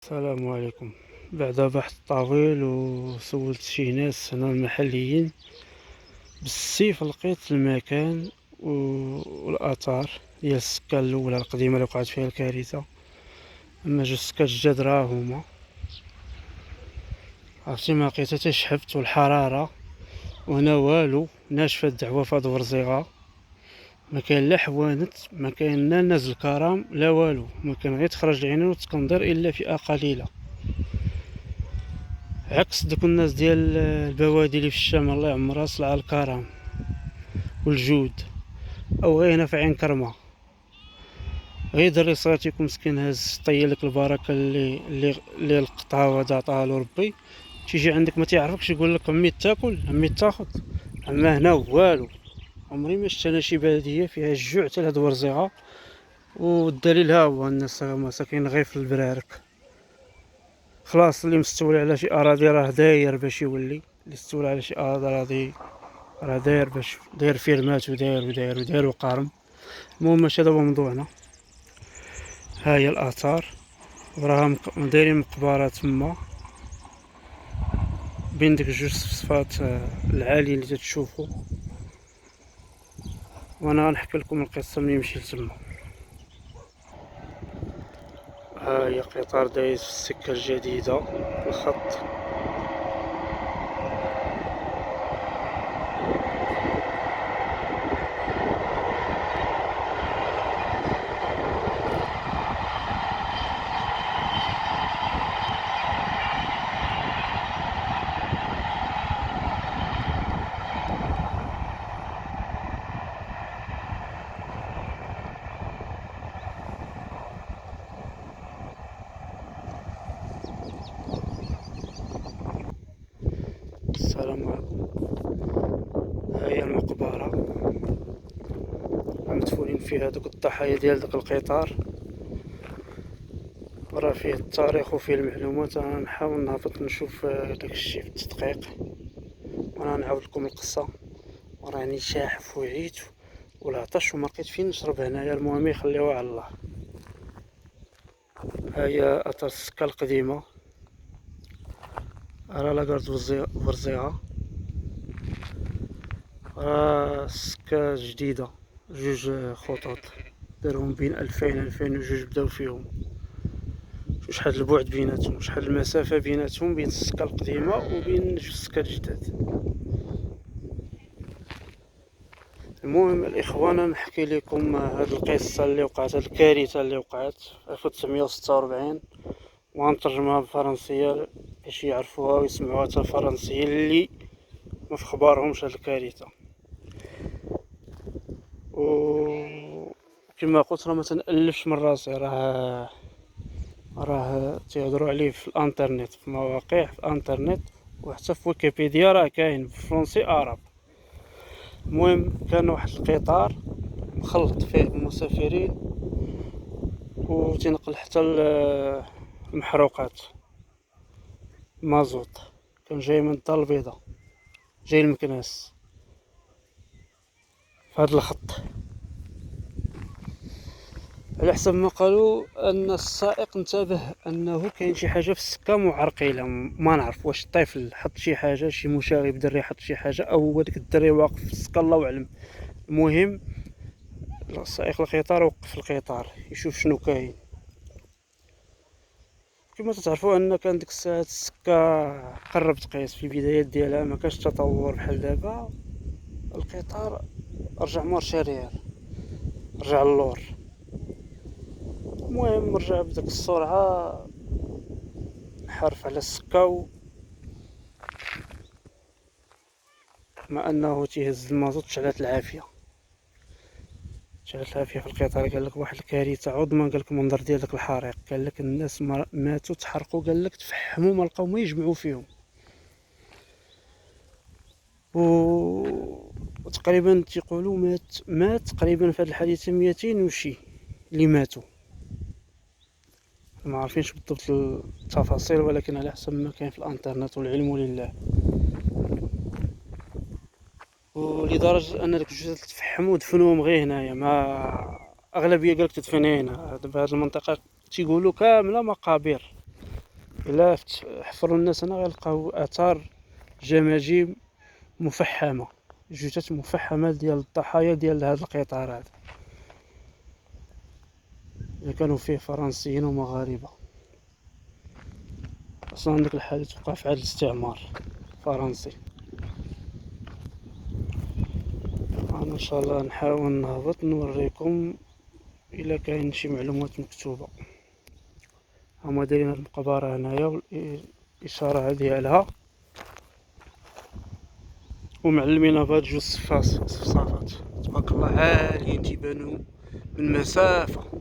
السلام عليكم. بعد بحث طويل وسولت شي ناس هنا المحليين بالسيف، لقيت المكان والاثار ديال السكان الاولى القديمه اللي وقعت فيها الكارثه. اما جوج سكات جداد راه هما عرفتي ما لقيت حتى شحبت والحراره، وهنا والو ناشفه الدعوه في هاد ورزيغه. ما كاين لا حوانت، ما كاين لا نازل كرام لا والو، ما كان غير تخرج العينين وتكنضر الا فئه قليله، عكس دوك الناس ديال البوادي اللي في الشام الله يعمرها صلع الكرم والجود. او غير هنا في عين كرمه غير دري صغير مسكين هاز طيل لك البركه اللي لقطها وهذا عطاها له ربي. تيجي عندك ما تعرفكش يقول لك عمي تاكل عمي تاخذ. اما هنا والو، عمري ما شفت انا شي بلديه فيها الجوع حتى لهاد ورزيغه. والدليل ها هو الناس ساكنين غير في البرارك. خلاص اللي مستولي على شي اراضي راه داير باش يولي، اللي استولى على شي اراضي راه داير باش داير فيرمات وداير وقارم. المهم ماشي هذا هو موضوعنا. ها هي الاثار، وراها دايرين مقبره تما بين ديك جوج صفات العالي اللي تتشوفوا. وانا غنحكي لكم القصه ملي مشيت تما. ها هي قطار دايز في السكه الجديده الخط. السلام عليكم. ها هي المقبره مدفونين فيها دوك الضحايا ديال داك القطار، وراه فيه التاريخ وفيه المعلومات. انا نحاول نهبط نشوف داك الشيء بالتدقيق، وانا نعاود لكم القصه. وراني شاحف وعيت والعطش وما لقيت فين نشرب هنايا. المهم يخليوها على الله. ها هي اثار السكه القديمه، راه لاكارد برزيغه. راه السكه جديده، جوج خطوط دارهم بين 2000 بداو فيهم. شحال البعد بيناتهم، شحال المسافه بيناتهم بين السكه القديمه وبين جوج سكات جداد. المهم الاخوان نحكي لكم هاد القصه اللي وقعت، هاد الكارثه اللي وقعت في 1946، وغنترجمها بالفرنسيه باش يعرفوها ويسمعوها حتى الفرنسيين اللي ما في خبارهمش هاد الكارثه. وكما قلت راه ما تنالفش من راسي، راه تيهضروا عليه في الانترنت، في مواقع في الانترنت، وحتى في ويكيبيديا راه كاين بالفرنسي عرب. المهم كان واحد القطار مخلط فيه المسافرين وتنقل حتى المحروقات، مازوت. كان جاي من الدار البيضاء، جاي المكناس في هذا الخط. على حسب ما قالوا ان السائق انتبه انه كاين شي حاجه في السكه معرقله. ما نعرف واش الطفل حط شي حاجه، شي مشاغب دري حط شي حاجه، او هو داك الدري واقف في السكه الله اعلم. المهم سائق القطار وقف القطار يشوف شنو كاين. كما تعرفوا ان كان ديك الساعات السكه قرب تقيس في البدايات ديالها، ما كانش تطور بحال دابا. القطار رجع مارش اريال، رجع اللور. المهم رجع بداك السرعه، حرف على السكه، مع انه تيهز المازوت. شعلات العافيه في القطار. قال لك واحد الكارثه عظمى، قال لك المنظر ديال داك الحريق، قال لك الناس ماتوا تحرقوا، قال لك تفحموا ما لقاو ما يجمعوا فيهم. وتقريبا تيقولوا مات تقريبا في هذا الحادثه 200 وشي اللي ماتوا. ما عارفينش بالضبط التفاصيل، ولكن على حسب ما كاين في الانترنت والعلم لله. ولدرجه ان داك الجثث تفحموا ودفنوهم غير هنايا. ما اغلبيه قالك تدفن هنا. دابا هذه المنطقه تيقولوا كامله مقابر، إلا حفروا الناس هنا غيلقاو آثار جماجم مفحمة، جثث مفحمة ديال الضحايا ديال هاد القطار هذا، اللي كانوا فيه فرنسيين ومغاربة. أصلا داك الحادث وقع في عهد الاستعمار الفرنسي. أنا إن شاء الله نحاول نهبط نوريكم إلا كاين شي معلومات مكتوبة. هما دايرين هاد المقبرة هنايا والإشارة ديالها، ومعلمينها بهاد جوج صفاصفات تبارك الله عاليين تيبانو من مسافة.